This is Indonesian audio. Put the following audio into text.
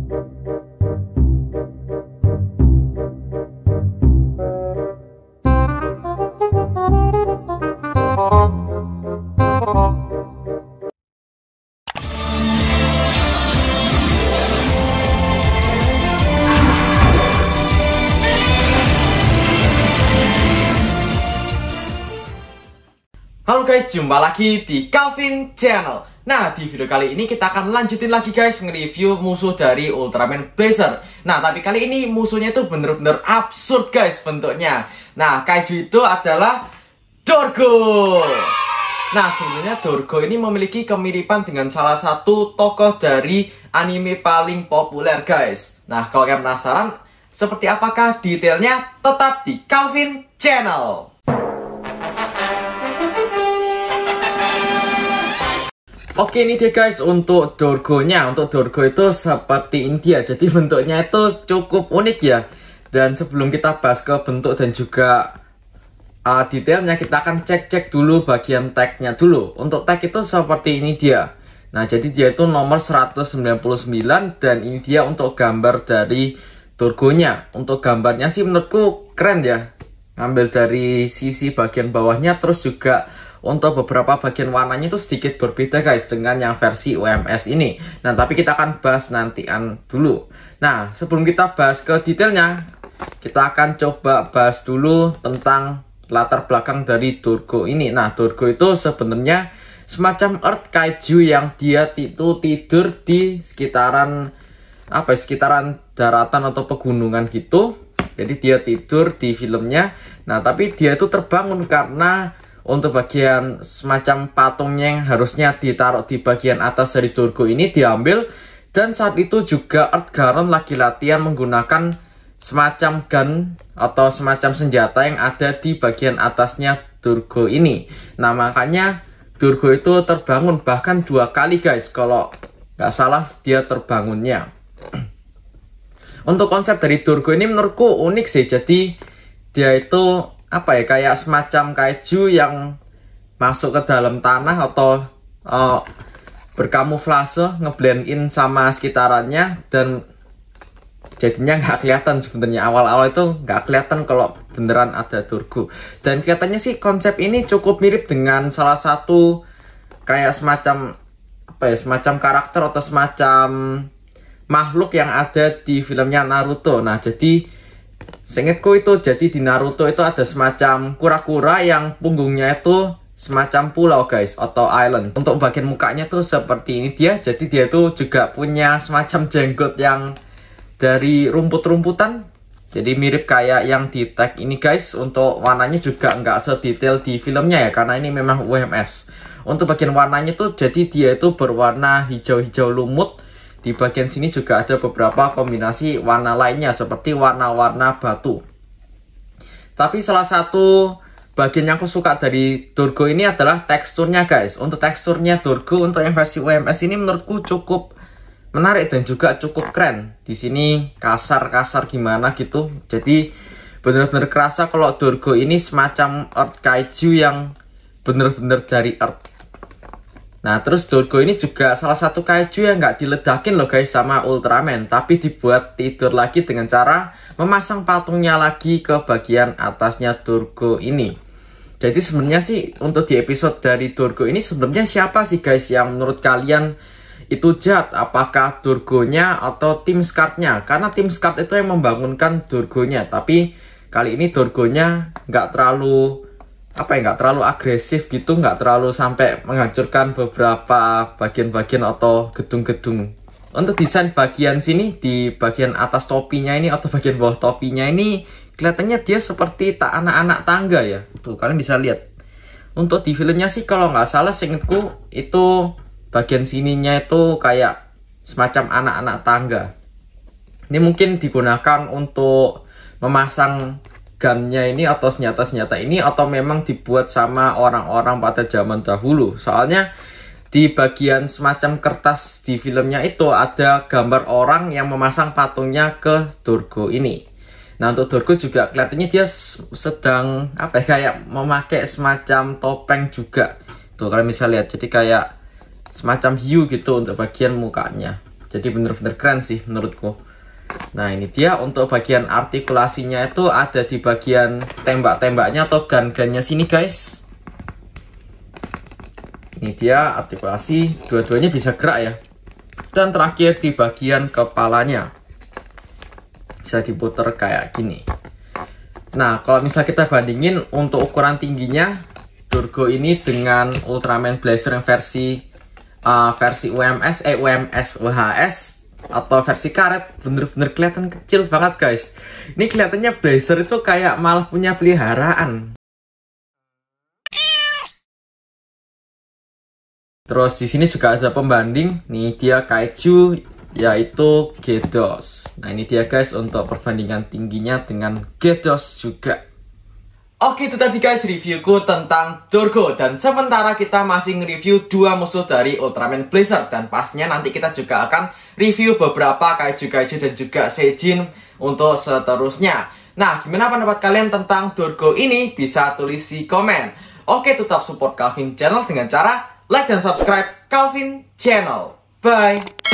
Halo guys, jumpa lagi di Calvin Channel. Nah, di video kali ini kita akan lanjutin lagi guys nge-review musuh dari Ultraman Blazer. Nah, tapi kali ini musuhnya itu bener-bener absurd guys bentuknya. Nah, kaiju itu adalah Dorgo. Nah, sebenarnya Dorgo ini memiliki kemiripan dengan salah satu tokoh dari anime paling populer guys. Nah, kalau kalian penasaran seperti apakah detailnya, tetap di Calvin Channel. Oke, ini dia guys untuk Dorgonya. Untuk Dorgo itu seperti India, jadi bentuknya itu cukup unik ya. Dan sebelum kita bahas ke bentuk dan juga detailnya, kita akan cek dulu bagian tagnya dulu. Untuk tag itu seperti ini dia. Nah, jadi dia itu nomor 199 dan ini dia untuk gambar dari Dorgonya. Untuk gambarnya sih menurutku keren ya. Ngambil dari sisi bagian bawahnya, terus juga untuk beberapa bagian warnanya itu sedikit berbeda guys dengan yang versi UMS ini. Nah, tapi kita akan bahas nantian dulu. Nah, sebelum kita bahas ke detailnya, kita akan coba bahas dulu tentang latar belakang dari Dorgo ini. Nah, Dorgo itu sebenarnya semacam Earth Kaiju yang dia itu tidur di sekitaran sekitaran daratan atau pegunungan gitu. Jadi dia tidur di filmnya. Nah, tapi dia itu terbangun karena untuk bagian semacam patungnya yang harusnya ditaruh di bagian atas dari Dorgo ini diambil. Dan saat itu juga Earth Garon lagi latihan menggunakan semacam gun atau semacam senjata yang ada di bagian atasnya Dorgo ini. Nah, makanya Dorgo itu terbangun bahkan 2 kali guys, kalau nggak salah dia terbangunnya. Untuk konsep dari Dorgo ini menurutku unik sih. Jadi dia itu kayak semacam kaiju yang masuk ke dalam tanah atau berkamuflase, ngeblend in sama sekitarannya, dan jadinya nggak kelihatan sebenarnya. Awal-awal itu nggak kelihatan kalau beneran ada Dorgo. Dan kelihatannya sih konsep ini cukup mirip dengan salah satu kayak semacam semacam karakter atau semacam makhluk yang ada di filmnya Naruto. Nah, jadi seingetku itu, jadi di Naruto itu ada semacam kura-kura yang punggungnya itu semacam pulau guys, atau island. Untuk bagian mukanya tuh seperti ini dia. Jadi dia tuh juga punya semacam jenggot yang dari rumput-rumputan. Jadi mirip kayak yang di tag ini guys. Untuk warnanya juga nggak sedetail di filmnya ya, karena ini memang UMS. Untuk bagian warnanya tuh, jadi dia itu berwarna hijau-hijau lumut. Di bagian sini juga ada beberapa kombinasi warna lainnya seperti warna-warna batu. Tapi salah satu bagian yang aku suka dari Dorgo ini adalah teksturnya guys. Untuk teksturnya Dorgo untuk yang versi UMS ini menurutku cukup menarik dan juga cukup keren. Di sini kasar-kasar gimana gitu. Jadi benar-benar kerasa kalau Dorgo ini semacam Earth Kaiju yang benar-benar dari Earth. Nah, terus Dorgo ini juga salah satu kaiju yang nggak diledakin loh guys sama Ultraman, tapi dibuat tidur lagi dengan cara memasang patungnya lagi ke bagian atasnya Dorgo ini. Jadi sebenarnya sih untuk di episode dari Dorgo ini sebenarnya siapa sih guys yang menurut kalian itu jahat? Apakah Dorgonya atau tim Scar-nya? Karena tim Scar itu yang membangunkan Dorgonya, tapi kali ini Dorgonya nggak terlalu nggak terlalu agresif gitu, nggak terlalu sampai menghancurkan beberapa bagian-bagian atau gedung-gedung. Untuk desain bagian sini, di bagian atas topinya ini atau bagian bawah topinya ini, kelihatannya dia seperti anak-anak tangga ya. Tuh, kalian bisa lihat. Untuk di filmnya sih kalau nggak salah seingetku itu bagian sininya itu kayak semacam anak-anak tangga. Ini mungkin digunakan untuk memasang gunnya ini atau senjata-senjata ini, atau memang dibuat sama orang-orang pada zaman dahulu. Soalnya di bagian semacam kertas di filmnya itu ada gambar orang yang memasang patungnya ke Dorgo ini. Nah, untuk Dorgo juga kelihatannya dia sedang kayak memakai semacam topeng juga. Tuh kalian bisa lihat, jadi kayak semacam hiu gitu untuk bagian mukanya. Jadi bener-bener keren sih menurutku. Nah ini dia untuk bagian artikulasinya itu ada di bagian tembak-tembaknya atau gun-gunnya sini guys. Ini dia artikulasi, dua-duanya bisa gerak ya. Dan terakhir di bagian kepalanya, bisa diputer kayak gini. Nah kalau misalnya kita bandingin untuk ukuran tingginya Durgo ini dengan Ultraman Blazer yang versi UHS atau versi karet, bener-bener kelihatan kecil banget guys. Ini kelihatannya Blazer itu kayak malah punya peliharaan. Terus di sini juga ada pembanding, nih dia Kaiju yaitu Gedos. Nah ini dia guys untuk perbandingan tingginya dengan Gedos juga. Oke, itu tadi guys reviewku tentang Durgo. Dan sementara kita masih nge-review dua musuh dari Ultraman Blazer. Dan pastinya nanti kita juga akan review beberapa Kaiju-Kaiju dan juga Seijin untuk seterusnya. Nah, gimana pendapat kalian tentang Durgo ini? Bisa tulis di komen. Oke, tetap support Calvin Channel dengan cara like dan subscribe Calvin Channel. Bye!